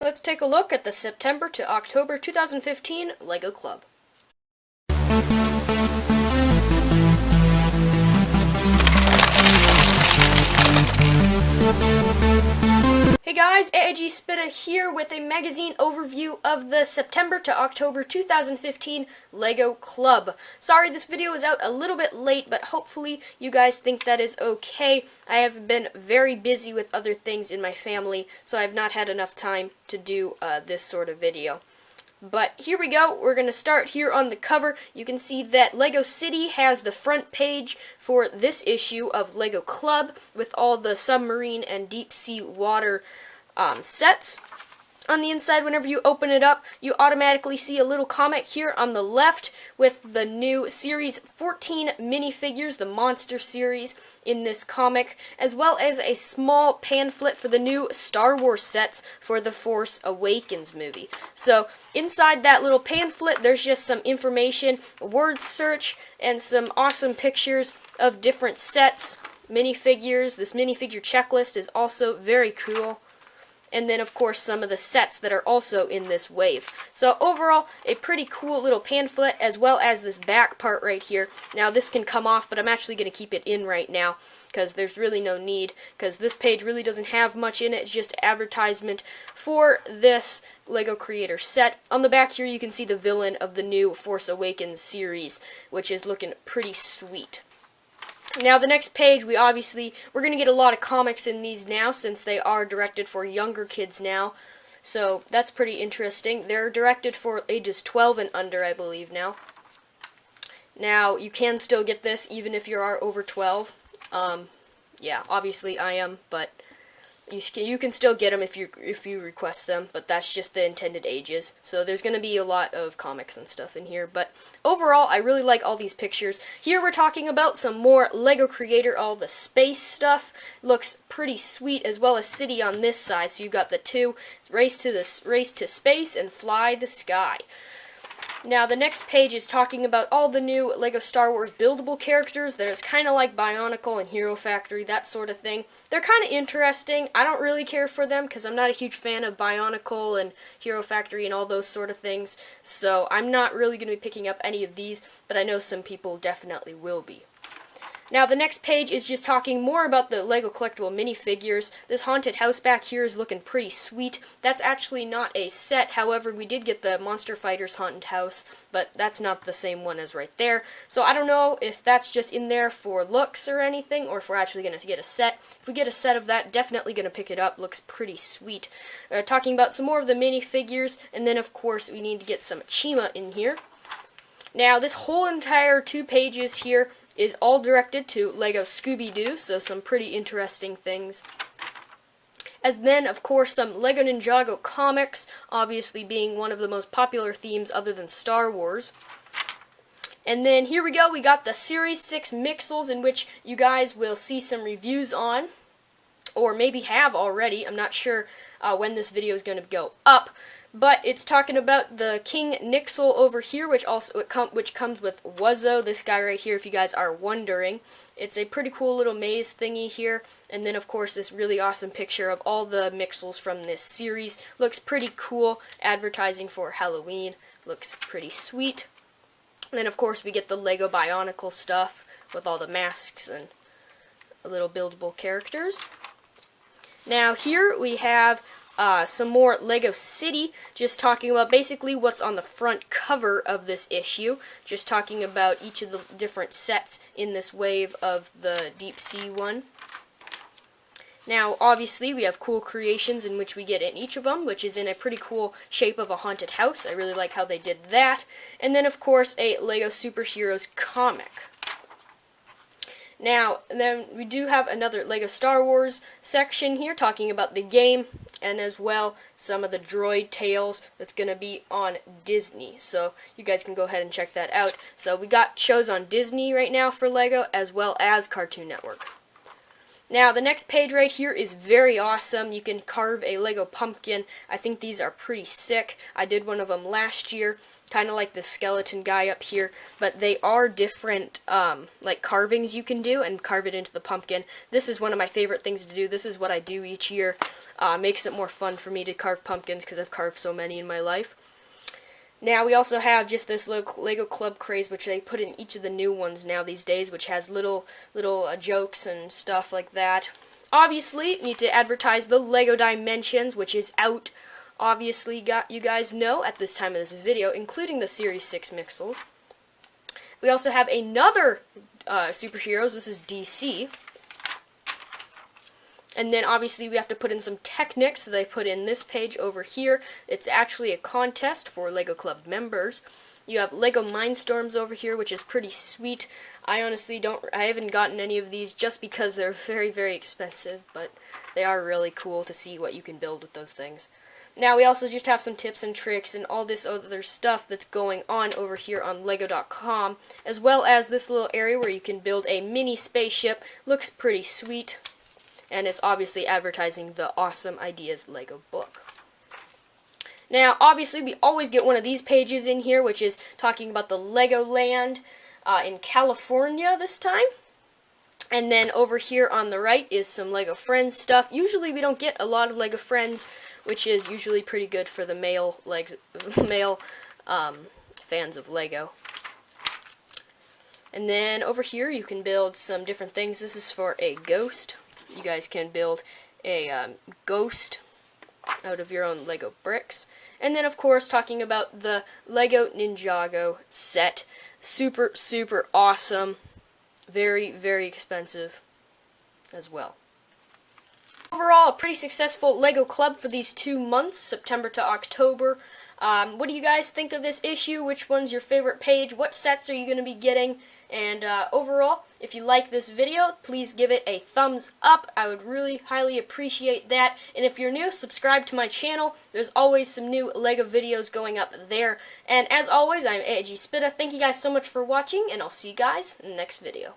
Let's take a look at the September to October 2015 LEGO Club. Hey guys, AAG Spitta here with a magazine overview of the September to October 2015 LEGO Club. Sorry this video is out a little bit late, but hopefully you guys think that is okay. I have been very busy with other things in my family, so I have not had enough time to do this sort of video. But here we go. We're going to start here on the cover. You can see that LEGO City has the front page for this issue of LEGO Club with all the submarine and deep sea water sets. On the inside, whenever you open it up, you automatically see a little comic here on the left with the new Series 14 minifigures, the Monster series in this comic, as well as a small pamphlet for the new Star Wars sets for the Force Awakens movie. So inside that little pamphlet, there's just some information, a word search, and some awesome pictures of different sets, minifigures. This minifigure checklist is also very cool. And then, of course, some of the sets that are also in this wave. So overall, a pretty cool little pamphlet, as well as this back part right here. Now, this can come off, but I'm actually going to keep it in right now, because there's really no need, because this page really doesn't have much in it. It's just advertisement for this LEGO Creator set. On the back here, you can see the villain of the new Force Awakens series, which is looking pretty sweet. Now the next page, we're going to get a lot of comics in these now, since they are directed for younger kids now. So that's pretty interesting. They're directed for ages 12 and under, I believe now. Now you can still get this even if you are over 12. Yeah, obviously I am, but you can still get them if you request them, but that's just the intended ages. So there's going to be a lot of comics and stuff in here, but overall I really like all these pictures. Here we're talking about some more LEGO Creator, all the space stuff. Looks pretty sweet, as well as City on this side. So you've got the two, race to space and fly the sky. Now, the next page is talking about all the new LEGO Star Wars buildable characters. There's kind of like Bionicle and Hero Factory, that sort of thing. They're kind of interesting. I don't really care for them because I'm not a huge fan of Bionicle and Hero Factory and all those sort of things. So I'm not really going to be picking up any of these, but I know some people definitely will be. Now, the next page is just talking more about the LEGO Collectible minifigures. This haunted house back here is looking pretty sweet. That's actually not a set, however, we did get the Monster Fighters haunted house, but that's not the same one as right there. So I don't know if that's just in there for looks or anything, or if we're actually going to get a set. If we get a set of that, definitely going to pick it up. Looks pretty sweet. Talking about some more of the minifigures, and then, of course, we need to get some Chima in here. Now, this whole entire 2 pages here is all directed to LEGO Scooby-Doo, so some pretty interesting things. As then, of course, some LEGO Ninjago comics, obviously being one of the most popular themes other than Star Wars. And then here we go, we got the Series 6 Mixels, in which you guys will see some reviews on, or maybe have already. I'm not sure when this video is going to go up. But it's talking about the King Nixel over here, which comes with Wuzzo, this guy right here, if you guys are wondering. It's a pretty cool little maze thingy here. And then, of course, this really awesome picture of all the Mixels from this series. Looks pretty cool. Advertising for Halloween. Looks pretty sweet. And then, of course, we get the LEGO Bionicle stuff with all the masks and little buildable characters. Now, here we have some more LEGO City, just talking about basically what's on the front cover of this issue, just talking about each of the different sets in this wave of the deep sea one. Now, obviously, we have cool creations in which we get in each of them, which is in a pretty cool shape of a haunted house. I really like how they did that. And then, of course, a LEGO Superheroes comic. Now, then we do have another LEGO Star Wars section here talking about the game, and as well some of the droid tales that's going to be on Disney. So you guys can go ahead and check that out. So we got shows on Disney right now for LEGO, as well as Cartoon Network. Now, the next page right here is very awesome. You can carve a Lego pumpkin. I think these are pretty sick. I did one of them last year, kind of like the skeleton guy up here, but they are different like carvings you can do and carve it into the pumpkin. This is one of my favorite things to do. This is what I do each year. Makes it more fun for me to carve pumpkins because I've carved so many in my life. Now, we also have just this Lego Club craze, which they put in each of the new ones now these days, which has little jokes and stuff like that. Obviously, need to advertise the Lego Dimensions, which is out, obviously, you guys know, at this time of this video, including the Series 6 Mixels. We also have another superheroes. This is DC. And then obviously we have to put in some Technics, so they put in this page over here. It's actually a contest for Lego Club members. You have Lego Mindstorms over here, which is pretty sweet. I haven't gotten any of these just because they're very, very expensive, but they are really cool to see what you can build with those things. Now we also just have some tips and tricks and all this other stuff that's going on over here on Lego.com, as well as this little area where you can build a mini spaceship. Looks pretty sweet. And it's obviously advertising the Awesome Ideas Lego book. Now, obviously, we always get one of these pages in here, which is talking about the Legoland in California this time. And then over here on the right is some Lego Friends stuff. Usually, we don't get a lot of Lego Friends, which is usually pretty good for the male fans of Lego. And then over here, you can build some different things. This is for a ghost. You guys can build a ghost out of your own Lego bricks. And then, of course, talking about the Lego Ninjago set. Super, super awesome. Very, very expensive as well. Overall, a pretty successful Lego Club for these 2 months, September to October. What do you guys think of this issue? Which one's your favorite page? What sets are you going to be getting? And overall, if you like this video, please give it a thumbs up. I would really highly appreciate that. And if you're new, subscribe to my channel. There's always some new Lego videos going up there. And as always, I'm AAG Spitta. Thank you guys so much for watching, and I'll see you guys in the next video.